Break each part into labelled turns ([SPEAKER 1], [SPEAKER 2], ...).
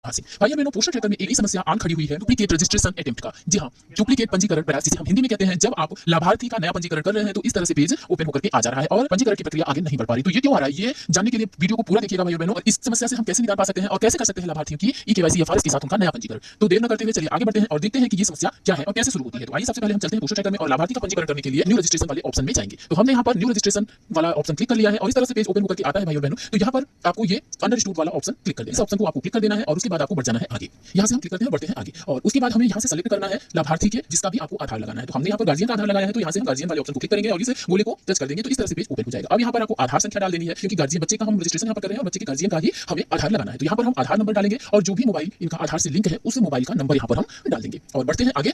[SPEAKER 1] हाँ से भाइयों बहनों, पोस्टर ट्रैकर में एक ही समस्या आन खड़ी हुई है, डुप्लीकेट रजिस्ट्रेशन अटेम्प्ट का। जी हाँ, डुप्लीकेट पंजीकरण प्रयास, जिसे हम हिंदी में कहते हैं। जब आप लाभार्थी का नया पंजीकरण कर रहे हैं तो इस तरह से पेज ओपन होकर के आ जा रहा है और पंजीकरण की प्रक्रिया आगे नहीं बढ़ पा रही। तो ये क्यों आ रहा है, ये जानने के लिए वीडियो को पूरा देखिएगा भाइयों बहनों। और इस समस्या से हम कैसे निकाल पा सकते हैं और कैसे कर सकते हैं लाभार्थियों की ई-केवाईसी एफआरएस के साथ उनका नया पंजीकरण। तो देर न करते हुए चलिए आगे बढ़ते हैं और देखते हैं कि ये समस्या क्या है और कैसे शुरू होती है। तो आइए सबसे पहले हम चलते हैं पोस्टर ट्रैकर में और लाभार्थी का पंजीकरण करने के लिए न्यू रजिस्ट्रेशन वाले ऑप्शन में जाएंगे। तो हमने यहाँ पर न्यू रजिस्ट्रेशन वाला ऑप्शन क्लिक कर लिया है और इस तरह से पेज ओपन होकर के आता है भाइयों बहनों। तो यहाँ पर आपको ये अंडरस्टूड वाला ऑप्शन क्लिक कर देना है। इस ऑप्शन को आपको क्लिक कर देना है और उसके बाद आपको बढ़ जाना है आगे। यहाँ से हम क्लिक करते हैं, बढ़ते हैं आगे और उसके बाद हमें यहाँ से सेलेक्ट करना है लाभार्थी के जिसका भी आपको आधार लगाना है। तो हमने यहाँ पर गार्जियन का आधार लगाया है, तो यहाँ से हम गार्जियन वाले ऑप्शन को क्लिक करेंगे और इस गोले को टच कर देंगे तो इस तरह से पेज ओपन हो जाएगा। अब यहाँ पर आपको आधार संख्या डाल देनी है, क्योंकि गार्जियन बच्चे का हम रजिस्ट्रेशन यहाँ पर कर रहे हैं और बच्चे के गार्जियन का ही हमें आधार लगाना है। तो यहाँ पर हम आधार नंबर डालेंगे और जो भी मोबाइल इनका आधार से लिंक है उस मोबाइल का नंबर यहाँ पर हम डाल देंगे और बढ़ते हैं आगे।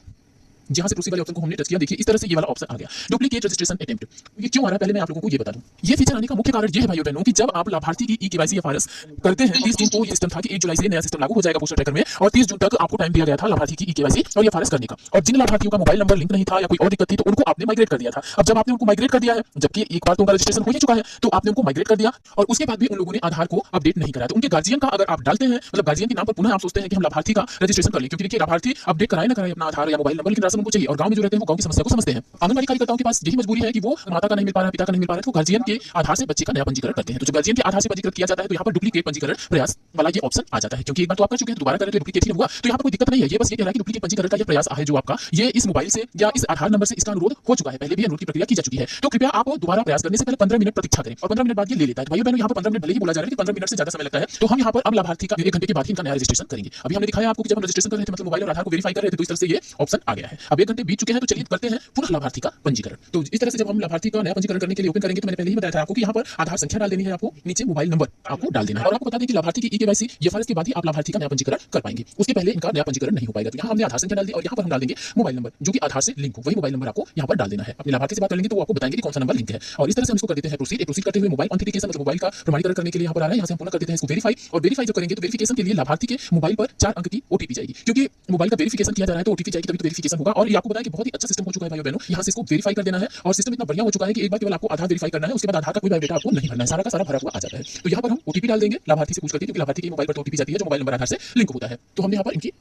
[SPEAKER 1] जहां से प्रोसीड वाले ऑप्शन को हमने टच किया, देखिए इस तरह से ये वाला ऑप्शन आ गया, डुप्लीकेट रजिस्ट्रेशन अटेम्प्ट। ये क्यों आ रहा है पहले मैं आप लोगों को ये बता दूं। ये फीचर आने का मुख्य कारण ये है भाइयों बहनों कि जब आप लाभार्थी की ई-केवाईसी एफआरएस करते हैं, 30 जून को ये सिस्टम था कि 1 जुलाई से नया सिस्टम लागू हो जाएगा पोस्टर ट्रैकर में और 30 जून तक आपको टाइम दिया गया था लाभार्थी की ई-केवाईसी और एफआरएस करने का। और जिन लाभार्थियों का मोबाइल नंबर लिंक नहीं था या कोई और दिक्कत थी तो उनको आपने माइग्रेट कर दिया था। अब जब आपने उनको माइग्रेट कर दिया है, जबकि एक बार तो उनका रजिस्ट्रेशन हो ही चुका है, तो आपने उनको माइग्रेट कर दिया और उसके बाद भी उन लोगों ने आधार को अपडेट नहीं कराया। तो उनके गार्जियन का अगर आप डालते हैं, मतलब गार्जियन के नाम पर पुनः आप सोचते हैं कि हम लाभार्थी का रजिस्ट्रेशन कर लें, क्योंकि देखिए लाभार्थी अपडेट कराए ना कराए अपना आधार या मोबाइल नंबर, लेकिन राशन उनको चाहिए और गांव में जो रहते हैं वो गांव की समस्या को समझते हैं। आंगनबाड़ी कार्यकर्ताओं के पास यही मजबूरी है कि वो माता का नहीं मिल पा रहा है, पिता का नहीं मिल पा रहा है, तो गार्जियन के आधार से बच्चे का नया पंजीकरण करते हैं। तो जब गार्जियन के आधार से पंजीकृत किया जाता है तो यहाँ पर डुप्लीकेट पंजीकरण प्रयास वाला ये ऑप्शन आ जाता है, क्योंकि एक बार तो आप कर चुके हैं तो दोबारा करें तो डुप्लीकेट ही होगा। तो यहाँ पर कोई दिक्कत नहीं है, ये बस ये कह रहा है कि डुप्लीकेट पंजीकरण का ये प्रयास है जो आपका ये इस मोबाइल से या इस आधार नंबर से इसका अनुरोध हो चुका है, पहले भी अनुरोध की प्रक्रिया की जा चुकी है। तो कृपया आप दोबारा प्रयास करने से पहले 15 मिनट प्रतीक्षा करें और 15 मिनट बाद ये ले लेता है। तो भाइयों बहनों, यहाँ पर 15 मिनट भले ही बोला जा रहा है कि 15 मिनट से ज्यादा समय लगता है, तो हम यहाँ पर अब लाभार्थी का 1 घंटे के बाद ही इनका नया रजिस्ट्रेशन करेंगे। अभी हमने दिखाया आपको कि जब हम रजिस्ट्रेशन कर रहे थे, मतलब मोबाइल और आधार को वेरीफाई कर रहे थे, तो इस तरह से ये ऑप्शन आ गया है। अब 1 घंटे बीत चुके हैं, तो चलिए करते हैं पुनः लाभार्थी का पंजीकरण। तो इस तरह से जब हम लाभार्थी का नया पंजीकरण करने के लिए ओपन करेंगे, तो मैंने पहले ही बताया था आपको कि यहाँ पर आधार संख्या डाल देनी है, आपको नीचे मोबाइल नंबर आपको डाल देना है और आपको बता दें कि लाभार्थी की ई-केवाईसी एफआरएस के बाद ही आप लाभार्थी का नया पंजीकरण कर पाएंगे, उसके पहले इनका नया पंजीकरण नहीं हो पाएगा। तो यहाँ हमने आधार संख्या डाल दी और यहाँ पर हम डाल देंगे मोबाइल नंबर जो कि आधार से लिंक हो, वही मोबाइल नंबर आपको यहाँ पर डाल देना है। अपने लाभार्थी से बात कर लेंगे तो वो आपको बताएंगे कि कौन सा नंबर लिंक है और इस तरह से हम इसको कर देते हैं प्रोसीड। प्रोसीड करते हुए मोबाइल ऑथेंटिकेशन, मतलब मोबाइल का प्रमाणीकरण करने के लिए यहाँ पर आ रहा है, यहाँ से हम पुनः कर देते हैं इसको वेरीफाई और वेरीफाई जो करेंगे तो वेरिफिकेशन के लिए लाभार्थी के मोबाइल पर 4 अंक की ओटीपी जाएगी, क्योंकि मोबाइल का वेरिफिकेशन किया जा रहा है तो ओटीपी जाएगी, तभी तो वेरिफिकेशन होगा। और ये आपको बताया कि बहुत ही अच्छा सिस्टम हो चुका है भाइयों बहनों, यहाँ से इसको वेरीफाई कर देना है और सिस्टम इतना बढ़िया हो चुका है कि एक बार केवल आपको आधार वेरीफाई करना है, उसके बाद आधार का कोई बायोडेटा आपको नहीं भरना है, सारा का सारा भरा हुआ आ जाता है। तो यहाँ पर हम ओटीपी डाल देंगे लाभार्थी से पूछ करके, क्योंकि लाभार्थी के मोबाइल पर तो ओटीपी जाती है जो मोबाइल नंबर आधार से लिंक होता है। तो हमने यहाँ पर इनकी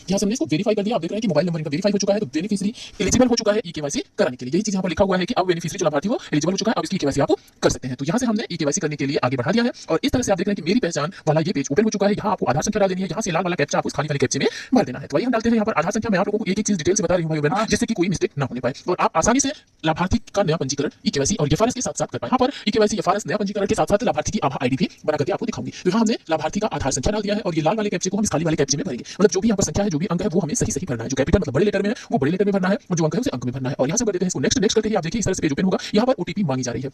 [SPEAKER 1] यहाँ से हमने इसको वेरीफाई कर दिया। आप देख रहे हैं कि मोबाइल नंबर इनका वेरीफाई हो चुका है, तो बेनिफिशियरी एलिजिबल हो चुका है ई-केवाईसी कराने के लिए। यही चीज यहाँ पर लिखा हुआ है कि अब बेनिफिशियरी जो लाभार्थी वो एलिजिबल हो चुका है, अब इसकी ई-केवाईसी आप कर सकते हैं। तो यहाँ से हमने ई-केवाईसी करने के लिए आगे बढ़ा दिया है और इस तरह से आप देख रहे हैं कि मेरी पहचान वाला ये पेज ओपन हो चुका है। यहाँ आपको आधार संख्या डाल देनी है, यहाँ से लाल वाला कैप्चा आपको खाली वाले कैप्चे में भर देना है। तो वही हम डालते हैं यहाँ पर आधार संख्या। मैं आप लोगों को एक चीज डिटेल से बता रही हूँ भाई बहन, जिससे कि कोई मिस्टेक ना होने पाए और आप आसानी से लाभार्थी का नया पंजीकरण ई-केवाईसी और एफआरएस के साथ साथ कर पाए। यहाँ पर ई-केवाईसी एफआरएस नया पंजीकरण के साथ साथ लाभार्थी की आभा आईडी भी बना करके आपको दिखाऊंगी। तो यहाँ हमने लाभार्थी का आधार संख्या डाल दिया है और ये लाल वाले कैप्चे को हम इस खाली वाले कैप्चे में भरेंगे। मतलब जो भी यहाँ पर संख्या है, जो भी अंक है, वो हमें सही सही भरना है। जो कैपिटल मतलब बड़े लेटर में है वो बड़े लेटर में भरना है और जो अंक है उसे अंक में भरना है। और यहाँ से कर देते हैं इसको नेक्स्ट। नेक्स्ट करते ही आप देखिए इस तरह से पेज ओपन होगा। यहाँ पर ओटीपी मांगी जा रही है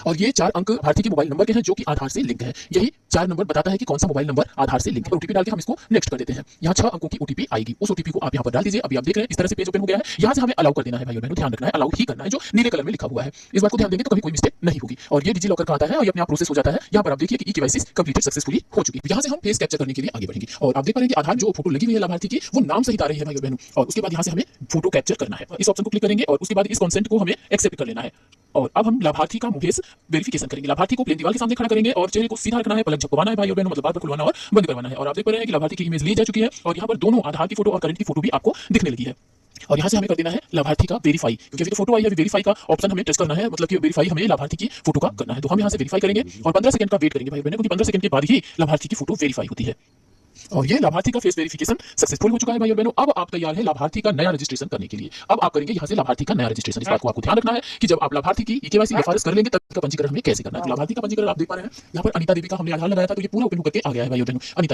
[SPEAKER 1] और ये 4 अंक भारती के मोबाइल नंबर के हैं जो कि आधार से लिंक है। यही 4 नंबर बताता है कि कौन सा मोबाइल नंबर आधार से लिंक है। ओटीपी डाल के हम इसको नेक्स्ट कर देते हैं। यहाँ 6 अंकों की ओटीपी आएगी, उस ओटीपी को आप यहाँ पर डाल दीजिए। अभी आप देख रहे हैं इस तरह से पेज ओपन हो गया है। यहाँ से हमें अलाउ कर देना है भाइयों बहनों, ध्यान रखना है, अलाउ ही करना है, जो नीले कलर में लिखा हुआ है। इस बात को ध्यान देंगे तो कभी कोई मिस्टेक नहीं होगी। और ये डिजी लॉकर का आता है और ये अपने आप प्रोसेस हो जाता है। यहाँ पर आप देखिए कि ई-केवाईसी कंप्लीटेड सक्सेसफुली हो चुकी है। यहाँ से हम फेस कैप्चर करने के लिए आगे बढ़ेंगे और आप देख पा रहे हैं कि आधार जो फोटो लगी हुई है लाभार्थी की वो नाम सहित आ रही है भाइयों बहनों। और उसके बाद यहाँ से हमें फोटो कैप्चर करना है, इस ऑप्शन को क्लिक करेंगे और उसके बाद इस कंसेंट को हमें एक्सेप्ट कर लेना है। और अब हम लाभार्थी का मुखेश वेरिफिकेशन करेंगे। लाभार्थी को प्लेन दीवार के सामने खड़ा करेंगे और चेहरे को सीधा रखना है, पलक झपकवाना है भाई और बहनों, मतलब बार-बार खुलवाना और बंद करवाना है। और आप देख पा रहे हैं कि लाभार्थी की इमेज ली जा चुकी है और यहाँ पर दोनों आधार की फोटो और करंट की फोटो भी आपको दिखने लगी है। और यहाँ से हमें कर देना है लाभार्थी का वेरीफाई, क्योंकि अभी तो फोटो आई है, वेरीफाई का ऑप्शन हमें टच करना है, मतलब कि वेरीफाई हमें लाभार्थी की फोटो का करना है। तो हम यहाँ से वेरीफाई करेंगे और 15 सेकंड का वेट करेंगे भाई बहनों, क्योंकि 15 सेकंड के बाद ही लाभार्थी की फोटो वेरीफाई होती है। और ये लाभार्थी का फेस वेरिफिकेशन सक्सेसफुल हो चुका है भाई और बहनों। अब आप तैयार हैं लाभार्थी का नया रजिस्ट्रेशन करने के लिए। अब आप करेंगे यहाँ से लाभार्थी का नया रजिस्ट्रेशन। इस बात को आपको ध्यान रखना है कि जब आप लाभार्थी की ई-केवाईसी एफआरएस कर लेंगे तब का पंजीकरण हमें कैसे करना है। तो लाभार्थी का पंजीकरण आप देख पा रहे हैं, यहाँ पर अनिता देवी का हमने आधार लगाया था, तो ये पूरा ओपन होकर के आ गया है भाई और बहनों। अनिता